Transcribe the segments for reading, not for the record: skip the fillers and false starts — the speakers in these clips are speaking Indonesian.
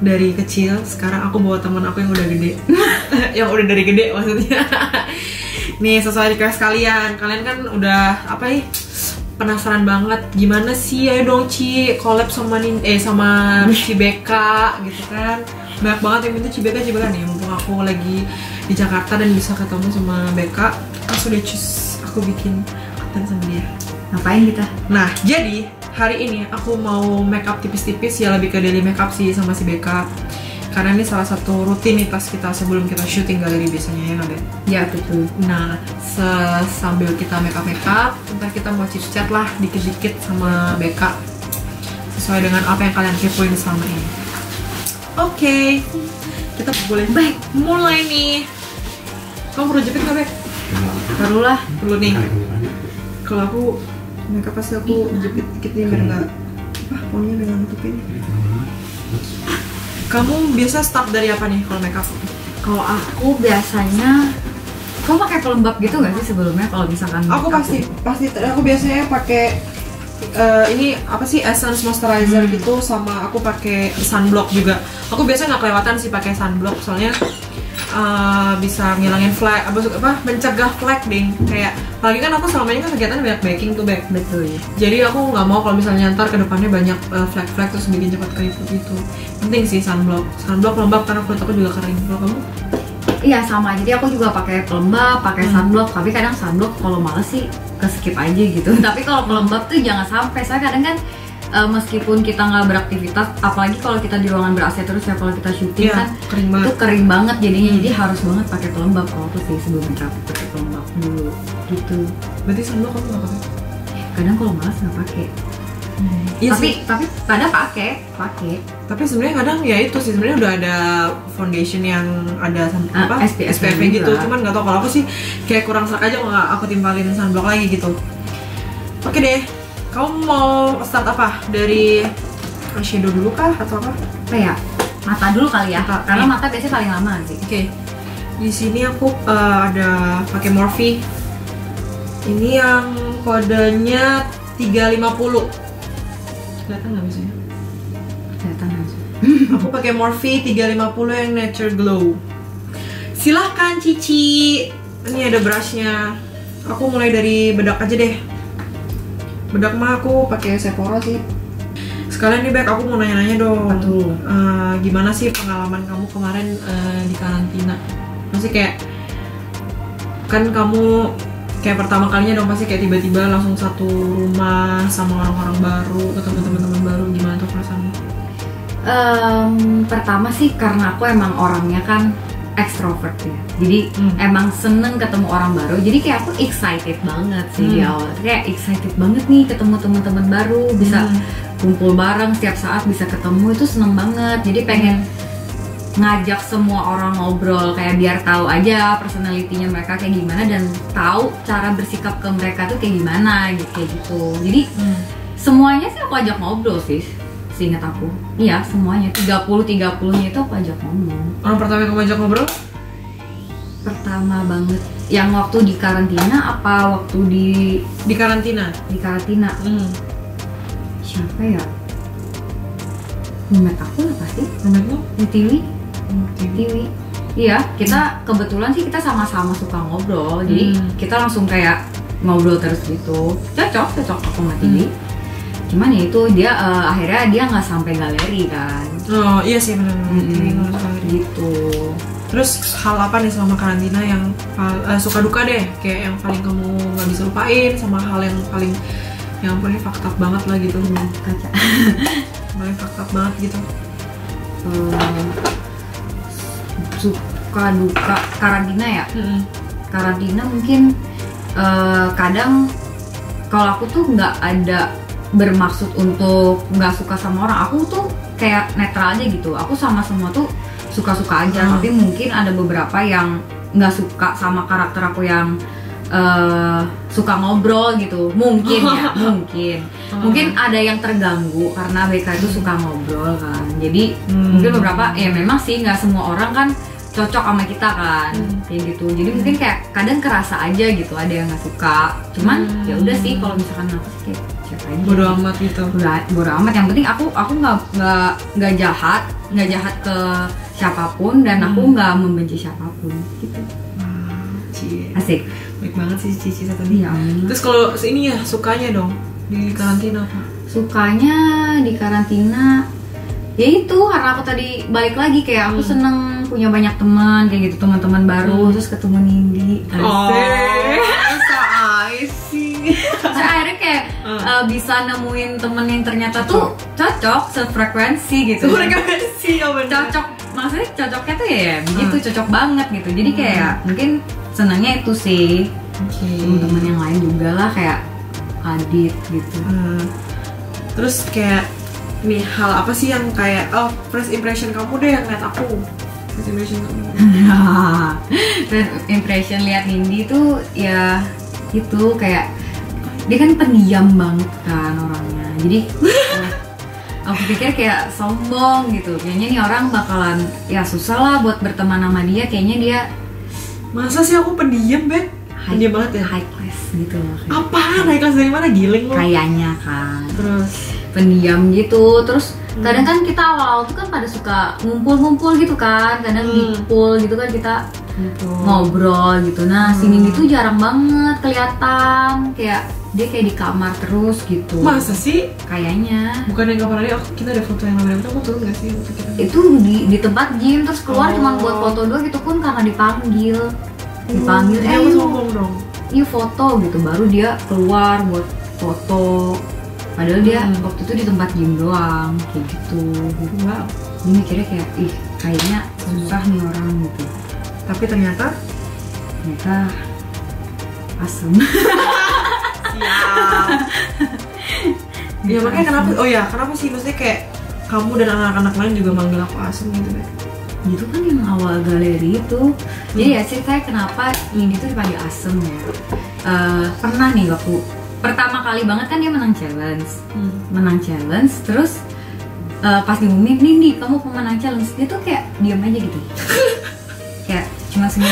dari kecil, sekarang aku bawa teman aku yang udah gede. Yang udah dari gede maksudnya. Nih sesuai request kalian kan udah apa ya, penasaran banget gimana sih, ayo dong Ci collab sama sama Cibeka gitu kan. Banyak banget yang minta Cibeka nih, mumpung aku lagi di Jakarta dan bisa ketemu sama Beka, langsung deh cus aku bikin konten sama dia. Ngapain kita? Nah jadi hari ini aku mau makeup tipis-tipis ya, lebih ke daily makeup sih sama si Beka, karena ini salah satu rutinitas kita sebelum kita syuting galeri biasanya ya nggak deh? Ya betul. Nah sambil kita makeup ntar kita mau chit chat lah dikit-dikit sama Beka sesuai dengan apa yang kalian kepoin selama ini. Oke, kita boleh baik mulai nih. Kamu perlu jepit nggak Bek? Perlu lah. Perlu nih. Kalau aku makeup pasti aku jepit dikit nih biar nggak pokoknya dengan nutupin. Kamu biasa start dari apa nih kalau makeup? Kalau aku biasanya, kamu pakai pelembab gitu nggak sih sebelumnya kalau misalkan? Aku pasti aku biasanya pakai ini apa sih, essence moisturizer gitu, sama aku pakai sunblock juga. Aku biasanya nggak kelewatan sih pakai sunblock, soalnya bisa ngilangin flek, mencegah flek ding. Kayak apalagi kan aku selama ini kan kegiatan banyak baking tuh Bek. Betul ya. Jadi aku nggak mau kalau misalnya ntar kedepannya banyak flek-flek terus bikin cepat keriput gitu. Penting sih sunblock lembab karena kulit aku juga kering. Kalau kamu? Iya sama, jadi aku juga pakai pelembab, pakai sunblock. Tapi kadang sunblock kalau males sih ke skip aja gitu. Tapi kalau pelembab tuh jangan sampai, soalnya kadang kan meskipun kita nggak beraktivitas, apalagi kalau kita di ruangan ber-AC terus ya, kalau kita syuting kan itu kering banget jadinya. Jadi harus banget pakai pelembab. Kalau aku sih sebelum makeup pakai pelembab dulu gitu. Berarti sunblock kamu nggak pakai? Kadang kalau malas nggak pakai. Iya tapi kadang pakai. Tapi sebenarnya kadang ya itu sih, sebenarnya udah ada foundation yang ada SPF gitu. Cuman nggak tau, kalau aku sih kayak kurang serak aja kalau aku timpalin sunblock lagi gitu. Oke deh, kamu mau start apa? Dari eyeshadow dulu kah atau apa? Kayak mata dulu kali ya, karena mata biasanya paling lama sih. Oke. Di sini aku ada pakai Morphe. Ini yang kodenya 350. Kelihatan nggak misalnya? Kelihatan aja. Aku pakai Morphe 350 yang Nature Glow. Silahkan Cici. Ini ada brushnya. Aku mulai dari bedak aja deh. Bedak mah aku pakai Sephora sih. Sekalian nih Bek, aku mau nanya-nanya dong. Gimana sih pengalaman kamu kemarin di karantina? Masih kayak kan kamu kayak pertama kalinya dong pasti kayak tiba-tiba langsung satu rumah sama orang-orang baru, ketemu teman-teman baru, gimana tuh perasaanmu? Pertama sih karena aku emang orangnya kan extrovert ya, jadi emang seneng ketemu orang baru, jadi kayak aku excited banget sih di awal, kayak excited banget nih ketemu teman-teman baru, bisa kumpul bareng setiap saat, bisa ketemu, itu seneng banget, jadi pengen ngajak semua orang ngobrol, kayak biar tahu aja personalitinya mereka kayak gimana dan tahu cara bersikap ke mereka tuh kayak gimana gitu. Jadi semuanya sih aku ajak ngobrol sih, seingat aku. Iya semuanya 30-30-nya itu aku ajak ngomong. Orang pertama yang kamu ajak ngobrol? Pertama banget yang waktu di karantina apa waktu di karantina? Di karantina. Siapa ya? Roommate aku lah pasti. Roommate-mu? Tiwi. Iya, kita kebetulan sih kita sama-sama suka ngobrol, jadi kita langsung kayak ngobrol terus gitu. Cocok aku sama Tiwi. Cuman ya itu dia akhirnya dia nggak sampai galeri kan. Oh iya sih benar-benar gitu. Terus hal apa nih selama karantina yang suka duka deh, kayak yang paling kamu nggak bisa lupain, sama hal yang paling ini fakta banget lah gitu. Kaca. Paling fakta banget gitu. Suka duka karantina ya. Karantina mungkin kadang kalau aku tuh nggak ada bermaksud untuk nggak suka sama orang, aku tuh kayak netral aja gitu, aku sama semua tuh suka-suka aja. Tapi mungkin ada beberapa yang nggak suka sama karakter aku yang suka ngobrol gitu, mungkin ya mungkin ada yang terganggu karena BK itu suka ngobrol kan, jadi mungkin beberapa ya memang sih nggak semua orang kan cocok sama kita kan, kayak gitu. Jadi mungkin kayak kadang kerasa aja gitu, ada yang nggak suka. Cuman ya udah sih, kalau misalkan aku sih kayak siapa aja. Bodo amat gitu. Bodo amat. Yang penting aku nggak jahat ke siapapun dan aku nggak membenci siapapun gitu. Asik. Baik banget sih Cici satu ini. Iya. Terus kalau ini ya sukanya dong di karantina apa? Sukanya di karantina ya itu karena aku tadi balik lagi kayak aku seneng punya banyak teman kayak gitu, teman-teman baru, terus ketemu Nindi. So sih. Terus akhirnya kayak bisa nemuin temen yang ternyata tuh cocok sefrekuensi gitu. Sefrekuensi ya bener. Cocok, maksudnya cocoknya tuh ya begitu, cocok banget gitu. Jadi kayak mungkin senangnya itu sih. Teman-teman yang lain juga lah kayak Adit gitu. Terus kayak nih hal apa sih yang kayak first impression kamu deh yang liat aku? First impression kamu. First impression lihat Nindi tuh ya itu kayak dia kan pendiam banget kan orangnya. Jadi aku pikir kayak sombong gitu. Kayaknya nih orang bakalan ya susah lah buat berteman sama dia. Kayaknya dia masa sih aku pendiam, Bet? Pendiam banget ya? High class gitu loh. Apaan? High class dari mana? Giling lo? Kayaknya kan. Terus pendiam gitu. Terus kadang kan kita awal-awal tuh kan pada suka ngumpul-ngumpul gitu kan. Kadang di pool gitu kan kita ngobrol gitu. Nah, si Nindi tuh jarang banget kelihatan. Kayak dia kayak di kamar terus gitu. Masa sih? Kayaknya. Bukan yang kapan hari kita ada foto yang namanya kamu turun gak sih foto kita? Itu di tempat gym terus keluar cuma buat foto doang gitu pun karena dipanggil. Dia aku sombong dong. Iya foto gitu, baru dia keluar buat foto. Padahal dia waktu itu di tempat gym doang, kayak gitu. Wow. Jadi mikirnya kayak, ih kayaknya susah nih orang gitu. Tapi ternyata asem. Siap. Ya makanya kenapa? Oh ya, kenapa sih maksudnya kayak kamu dan anak-anak lain juga manggil aku asem gitu deh? Itu kan yang awal galeri itu. Jadi ya ceritanya kenapa ini tuh dipanggil asem ya. Pernah nih waktu pertama kali banget kan dia menang challenge, terus pas diumumin Nindi kamu pemenang challenge, dia tuh kayak diam aja gitu. Kayak cuma senyum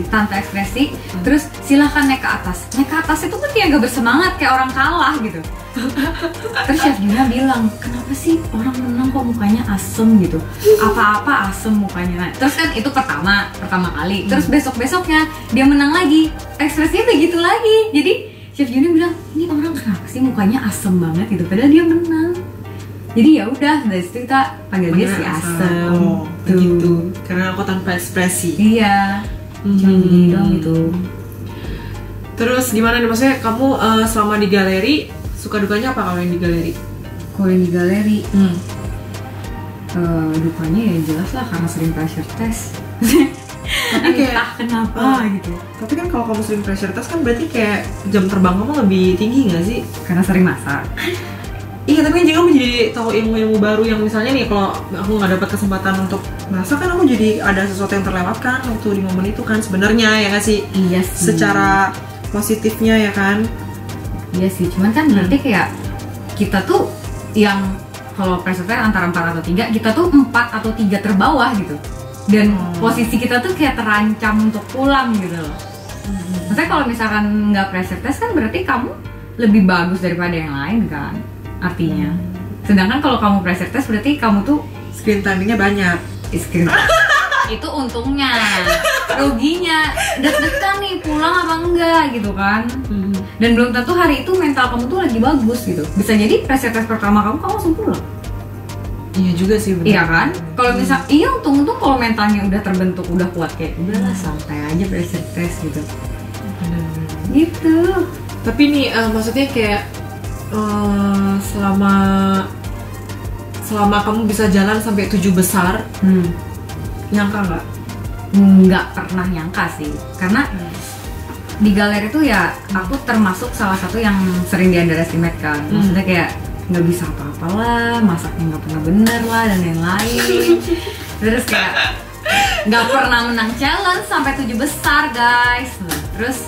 tanpa ekspresi. Terus silahkan naik ke atas itu kan kayak gak bersemangat kayak orang kalah gitu. Terus Chef Juna bilang, kenapa sih orang menang kok mukanya asem gitu, apa-apa asem mukanya. Nah, terus kan itu pertama kali. Terus besok-besoknya dia menang lagi, ekspresinya begitu lagi. Jadi Chef Juna bilang, ini orang kenapa sih mukanya asem banget gitu, padahal dia menang. Jadi ya udah dari situ kita panggil dia si asem. Oh, begitu. Karena aku tanpa ekspresi. Iya. Cuma begini doang gitu. Terus gimana nih maksudnya kamu selama di galeri suka dukanya apa kalau yang di galeri? Kalau yang di galeri, dukanya ya jelas lah karena sering pressure test. Tapi kayak kenapa gitu. Tapi kan kalau kamu sering pressure test kan berarti kayak jam terbang kamu lebih tinggi nggak sih? Karena sering masak. Iya, tapi kan juga kamu jadi tahu ilmu-ilmu baru yang misalnya nih kalau aku nggak dapat kesempatan untuk masak kan aku jadi ada sesuatu yang terlewatkan waktu di momen itu kan sebenarnya ya nggak sih? Iya sih. Secara positifnya ya kan? Iya sih, cuman kan berarti kayak kita tuh yang kalau pressure test antara 4 atau 3, kita tuh 4 atau 3 terbawah gitu. Dan posisi kita tuh kayak terancam untuk pulang gitu loh. Maksudnya kalau misalkan nggak pressure test kan berarti kamu lebih bagus daripada yang lain kan artinya. Sedangkan kalau kamu pressure test berarti kamu tuh screen timingnya banyak. Itu untungnya. Ruginya deg-degan nih pulang apa enggak gitu kan. Dan belum tentu hari itu mental kamu tuh lagi bagus gitu. Bisa jadi pressure test pertama kamu langsung pulang. Iya juga sih benar. Iya kan? Kalau misal untung-untung kalau mentalnya udah terbentuk, udah kuat kayak udahlah santai aja pressure test gitu. Gitu. Tapi nih maksudnya kayak selama kamu bisa jalan sampai 7 besar, nyangka nggak? Nggak pernah nyangka sih, karena di galeri tuh ya aku termasuk salah satu yang sering di underestimate kan. Maksudnya kayak nggak bisa apa-apa lah, masaknya nggak pernah bener lah dan lain-lain. Terus kayak nggak pernah menang challenge sampai 7 besar guys. Terus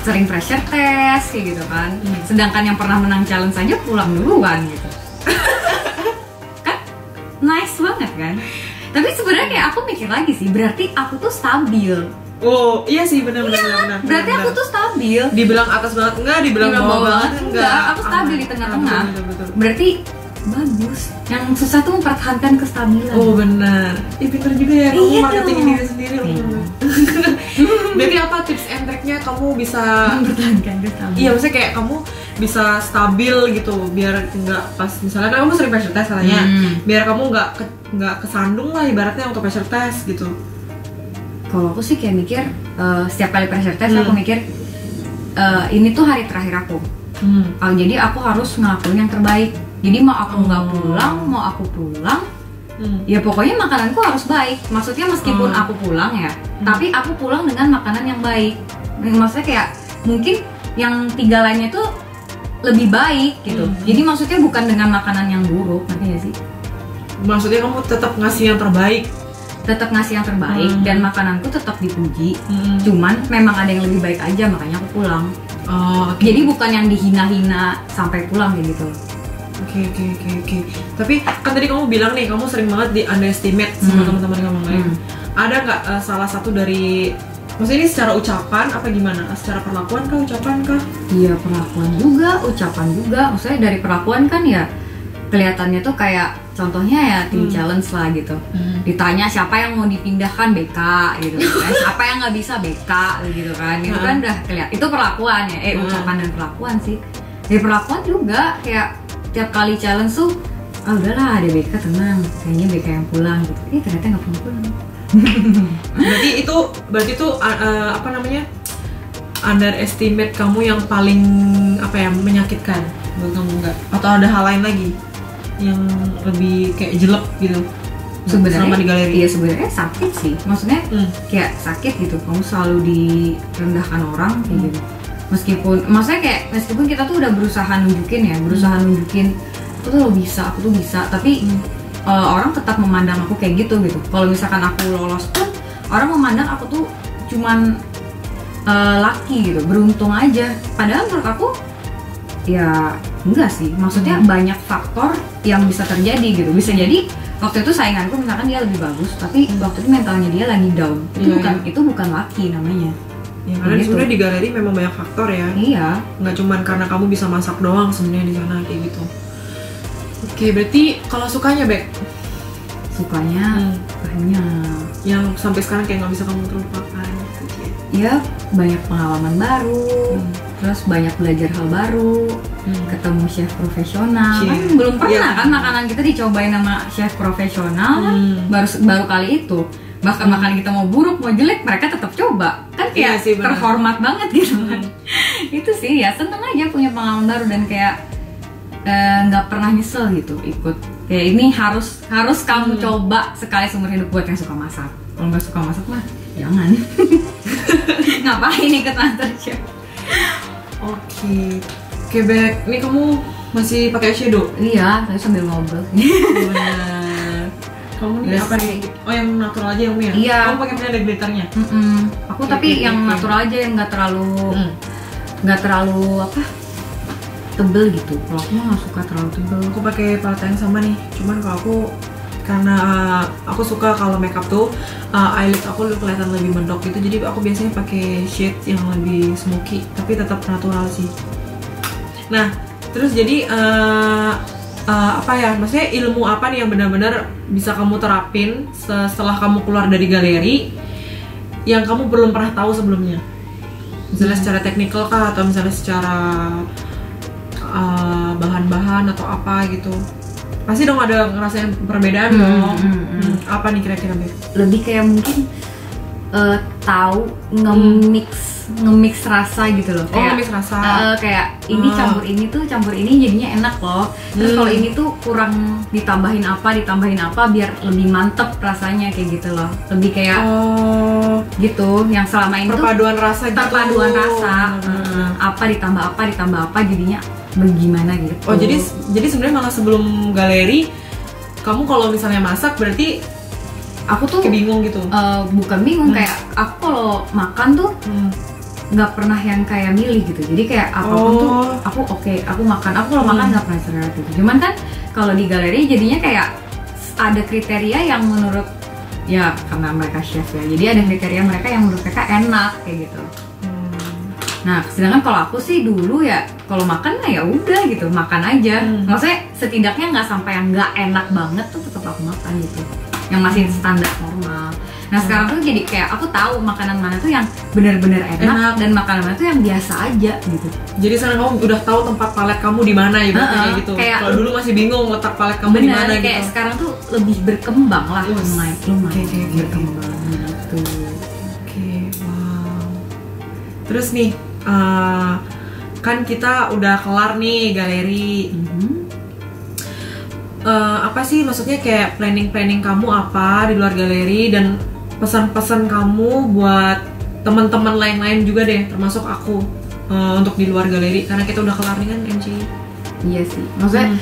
sering pressure test kayak gitu kan. Sedangkan yang pernah menang challenge aja pulang duluan gitu. Kan nice banget kan. Tapi sebenarnya kayak aku mikir lagi sih, berarti aku tuh stabil. Oh iya sih, benar. Berarti aku tuh stabil. Dibilang atas banget enggak, dibilang bawah banget enggak. Aku stabil di tengah-tengah. Betul. Berarti bagus. Yang susah tuh mempertahankan kestabilan. Oh benar. Ih pintar juga ya kamu Iya marketingin dong. diri sendiri. Berarti apa tips and tricknya kamu bisa Mempertahankan kestabilan. Iya, maksudnya kayak kamu bisa stabil gitu, biar nggak pas misalnya kan kamu sering pressure test katanya, biar kamu nggak kesandung lah ibaratnya untuk pressure test gitu. Kalau aku sih kayak mikir setiap kali pressure test aku mikir ini tuh hari terakhir aku. Jadi aku harus ngelakuin yang terbaik. Jadi mau aku nggak pulang, mau aku pulang, ya pokoknya makananku harus baik. Maksudnya meskipun aku pulang ya, tapi aku pulang dengan makanan yang baik. Maksudnya kayak mungkin yang 3 lainnya tuh lebih baik gitu. Jadi maksudnya bukan dengan makanan yang buruk, ngerti gak sih? Maksudnya kamu tetap ngasih yang terbaik. Tetap ngasih yang terbaik dan makananku tetap dipuji. Cuman memang ada yang lebih baik aja, makanya aku pulang. Jadi bukan yang dihina-hina sampai pulang kayak gitu. Oke. Tapi kan tadi kamu bilang nih, kamu sering banget di underestimate sama teman-teman kamu lain. Ada nggak salah satu dari, maksudnya ini secara ucapan apa gimana? Secara perlakuan kah, ucapan kah? Iya, perlakuan juga, ucapan juga. Maksudnya dari perlakuan kan ya kelihatannya tuh kayak contohnya ya tim challenge lah gitu. Ditanya siapa yang mau dipindahkan BK gitu kan. Siapa yang nggak bisa BK gitu kan. Itu kan udah kelihatan. Itu perlakuan ya. Ucapan dan perlakuan sih. Dari perlakuan juga kayak tiap kali challenge tuh udahlah ada BK, tenang. Kayaknya BK yang pulang gitu. Ternyata nggak pulang. berarti itu apa namanya, underestimate kamu yang paling apa ya, menyakitkan buat kamu nggak? Atau ada hal lain lagi yang lebih kayak jelek gitu selama di galeri? Iya sebenarnya sakit sih, maksudnya kayak sakit gitu. Kamu selalu direndahkan orang kayak gitu. Meskipun kita tuh udah berusaha nunjukin aku tuh bisa, tapi orang tetap memandang aku kayak gitu. Kalau misalkan aku lolos pun orang memandang aku tuh cuman lucky gitu, beruntung aja. Padahal menurut aku ya enggak sih, maksudnya banyak faktor yang bisa terjadi gitu. Bisa jadi waktu itu sainganku misalkan dia lebih bagus, tapi waktu itu mentalnya dia lagi down. Itu bukan lucky namanya. Ya, karena sebenarnya di galeri memang banyak faktor ya. Iya. Nggak cuman karena kamu bisa masak doang sebenarnya di sana kayak gitu. Oke, berarti kalau sukanya Bek? Sukanya banyak. Yang sampai sekarang kayak nggak bisa kamu terlupakan gitu. Ya banyak pengalaman baru, terus banyak belajar hal baru, ketemu chef profesional. Kan belum pernah kan makanan kita dicobain sama chef profesional kan baru kali itu. Bahkan makanan kita mau buruk mau jelek mereka tetap coba, kan kayak terhormat banget gitu kan. Itu sih ya, seneng aja punya pengalaman baru dan kayak nggak pernah nyesel gitu ikut. Kayak ini harus kamu coba sekali seumur hidup buat yang suka masak. Kalau nggak suka masak mah jangan. Ngapain ikut MasterChef? Oke, Bek, ini kamu masih pakai eyeshadow? Iya, saya sambil ngobrol. Benar. Kamu nih apa nih? Oh yang natural aja yang ya? Iya. Kamu pakai ada glitternya? Aku tapi yang natural aja, yang nggak terlalu apa tebel gitu. Kalau aku mah nggak suka terlalu tebel. Aku pakai palette yang sama nih. Cuman kalau aku karena aku suka kalau makeup tuh eyelid aku kelihatan lebih mendok gitu, jadi aku biasanya pakai shade yang lebih smoky tapi tetap natural sih. Nah terus jadi apa ya, maksudnya ilmu apa nih yang benar-benar bisa kamu terapin setelah kamu keluar dari galeri yang kamu belum pernah tahu sebelumnya, misalnya secara teknikal kah atau misalnya secara bahan-bahan atau apa gitu? Pasti dong ada ngerasain perbedaan dong. Apa nih kira-kira Bek? Lebih kayak mungkin tahu nge-mix rasa gitu loh. Kayak, nge-mix rasa. Kayak ini campur ini jadinya enak loh. Terus kalau ini tuh kurang ditambahin apa biar lebih mantep rasanya kayak gitu loh. Lebih kayak gitu. Yang selama ini perpaduan rasa gitu. Perpaduan rasa. Apa ditambah apa jadinya bagaimana gitu. Oh jadi sebenarnya malah sebelum galeri kamu kalau misalnya masak berarti aku tuh bingung gitu? Bukan bingung, kayak aku kalau makan tuh nggak pernah yang kayak milih gitu. Jadi kayak apapun tuh aku makan. Aku kalau makan nggak pernah cerewet gitu. Cuman kan kalau di galeri jadinya kayak ada kriteria yang menurut ya karena mereka chef ya, jadi ada kriteria mereka yang menurut mereka enak kayak gitu. Nah, sedangkan kalau aku sih dulu ya kalau makan ya udah gitu, makan aja. Maksudnya setidaknya nggak sampai yang nggak enak banget tuh tetap aku makan gitu, yang masih standar normal. Nah sekarang tuh jadi kayak aku tahu makanan mana tuh yang benar-benar enak dan makanan mana tuh yang biasa aja gitu. Jadi sekarang kamu udah tahu tempat palet kamu di mana ya, kayak gitu. Kalau dulu masih bingung letak palet kamu di mana gitu. Kayak sekarang tuh lebih berkembang lah, lumayan berkembang gitu. Wow. Terus nih, kan kita udah kelar nih galeri. Apa sih maksudnya kayak planning kamu apa di luar galeri, dan pesan-pesan kamu buat teman-teman lain-lain juga deh, termasuk aku, untuk di luar galeri karena kita udah kelar nih kan MCI. Iya sih, maksudnya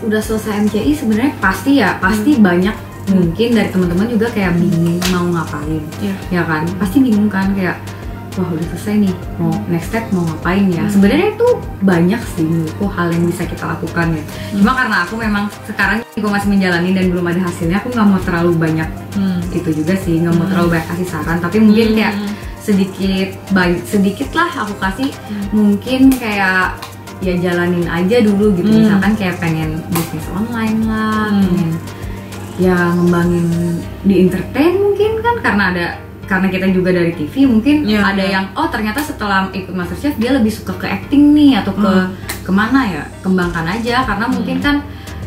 udah selesai MCI sebenarnya pasti banyak mungkin dari teman-teman juga kayak bingung mau ngapain, ya kan? Pasti bingung kan kayak wah udah selesai nih, mau next step mau ngapain ya. Sebenarnya itu banyak sih menurutku hal yang bisa kita lakukan ya. Cuma karena aku memang sekarang gue masih menjalani dan belum ada hasilnya, aku nggak mau terlalu banyak itu juga sih, nggak mau terlalu banyak kasih saran. Tapi mungkin kayak sedikit lah aku kasih, mungkin kayak ya jalanin aja dulu gitu. Misalkan kayak pengen bisnis online lah, pengen ya ngembangin di entertain mungkin kan, karena kita juga dari TV mungkin ada yang ternyata setelah ikut MasterChef dia lebih suka ke acting nih atau ke kemana ya, kembangkan aja karena mungkin kan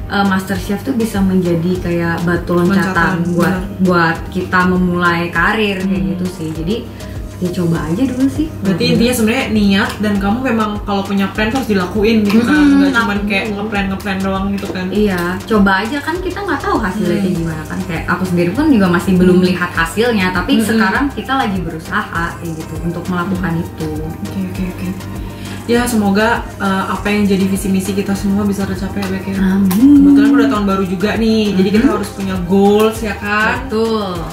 MasterChef tuh bisa menjadi kayak batu loncatan buat kita memulai karir kayak gitu sih. Jadi ya coba aja dulu sih. Berarti intinya sebenarnya niat, dan kamu memang kalau punya plan harus dilakuin gitu kan, nggak cuma kayak ngeplan doang gitu kan. Iya, coba aja kan, kita nggak tahu hasilnya kayak gimana kan. Kayak aku sendiri pun juga masih belum melihat hasilnya, tapi sekarang kita lagi berusaha kayak gitu untuk melakukan itu. Oke. Ya semoga apa yang jadi visi misi kita semua bisa tercapai ya Bek ya. Amin. Kebetulan udah tahun baru juga nih, jadi kita harus punya goals ya kan. Betul.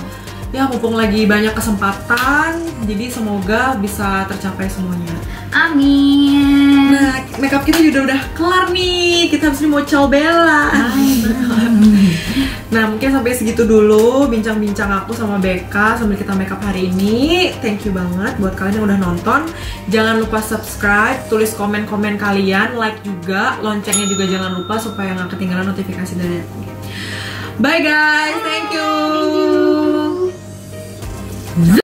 Ya mumpung lagi banyak kesempatan, jadi semoga bisa tercapai semuanya. Amin. Nah, makeup kita juga udah kelar nih. Kita habis ini mau ciao Bella. Nah, mungkin sampai segitu dulu bincang-bincang aku sama Beka sambil kita makeup hari ini. Thank you banget buat kalian yang udah nonton. Jangan lupa subscribe, tulis komen-komen kalian, like juga, loncengnya juga jangan lupa supaya nggak ketinggalan notifikasi dari aku. Bye guys, thank you.